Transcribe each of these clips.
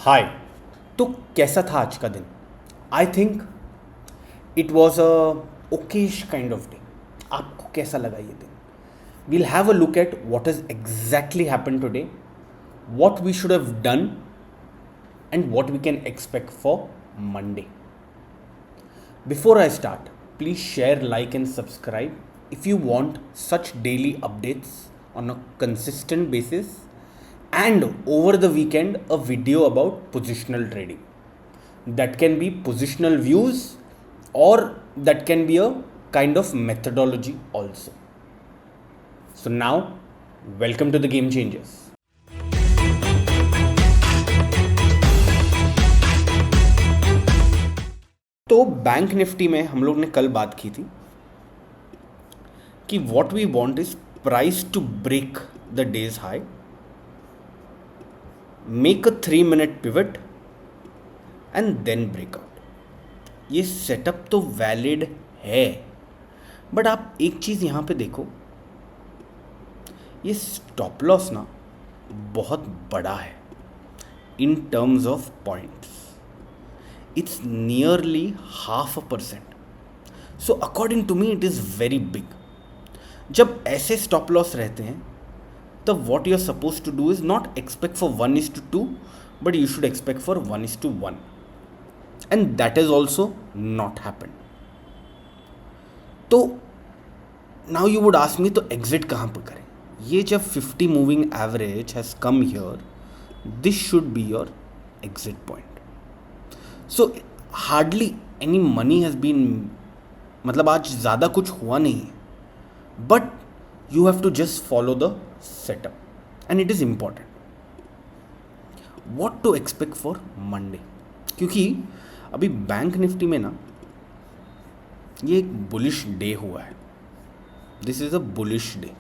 हाय। तो कैसा था आज का दिन? I think it was a okayish kind of day. आपको कैसा लगा ये दिन? We'll have a look at what is exactly happen today, what we should have done and what we can expect for Monday. Before I start, please share, like and subscribe if you want such daily updates on a consistent basis, and over the weekend a video about positional trading. That can be positional views or that can be a kind of methodology also. So now, welcome to the Game Changers. तो bank Nifty में हम लोग ने कल बात की थी कि what we want is price to break the day's high, make a 3 minute pivot and then breakout. ये सेटअप तो वैलिड है, बट आप एक चीज़ यहाँ पे देखो, ये स्टॉप लॉस ना बहुत बड़ा है in terms of points. It's nearly 0.5%. So according to me it is very big. जब ऐसे स्टॉप लॉस रहते हैं तब what you are supposed to do is not expect for 1:2, but you should expect for 1:1, and that is also not happened. तो now you would ask me, तो exit कहाँ पर करें? ये जब 50 moving average has come here, this should be your exit point. So hardly any money has been, मतलब आज ज़्यादा कुछ हुआ नहीं है, but you have to just follow the setup and it is important what to expect for Monday. क्योंकि अभी bank Nifty में ना ये एक बुलिश डे हुआ है, this is a bullish day.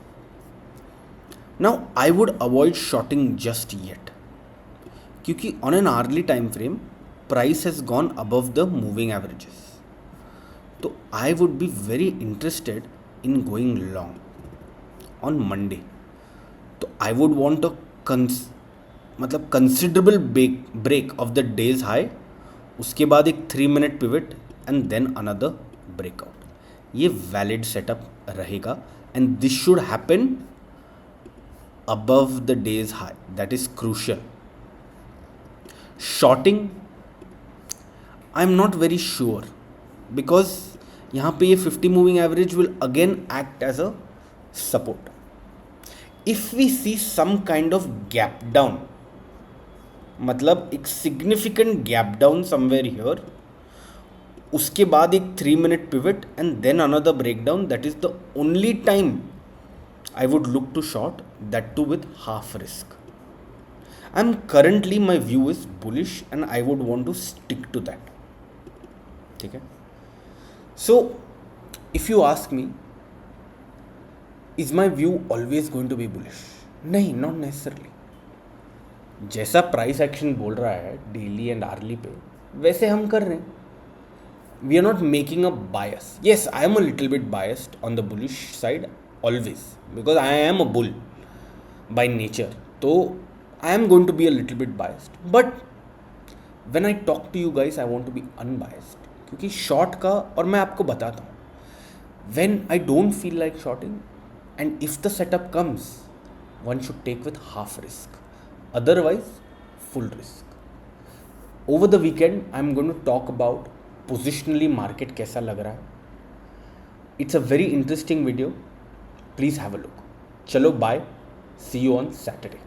Now I would avoid shorting just yet, क्योंकि on an early time frame price has gone above the moving averages. So I would be very interested in going long on Monday. So I would want a मतलब considerable break of the day's high, उसके बाद एक 3 minute pivot and then another breakout. ये valid setup रहेगा and this should happen above the day's high. That is crucial. Shorting I am not very sure, because यहाँ पे ये 50 moving average will again act as a support. If we see some kind of gap down, मतलब एक significant gap down somewhere here, उसके बाद एक 3 minute pivot and then another break down, that is the only time I would look to short, that too with half risk. Currently my view is bullish and I would want to stick to that. ठीक है? So if you ask me, is my view always going to be bullish? नहीं, not necessarily. जैसा price action बोल रहा है daily and early पे, वैसे हम कर रहे हैं. We are not making a bias. Yes, I am a little bit biased on the bullish side always, because I am a bull by nature. तो I am going to be a little bit biased, but when I talk to you guys, I want to be unbiased. क्योंकि short का, और मैं आपको बताता हूँ, when I don't feel like shorting and if the setup comes, one should take with half risk, otherwise full risk. Over the weekend, I am going to talk about positionally market कैसा लग रहा है. It's a very interesting video. Please have a look. चलो bye. See you on Saturday.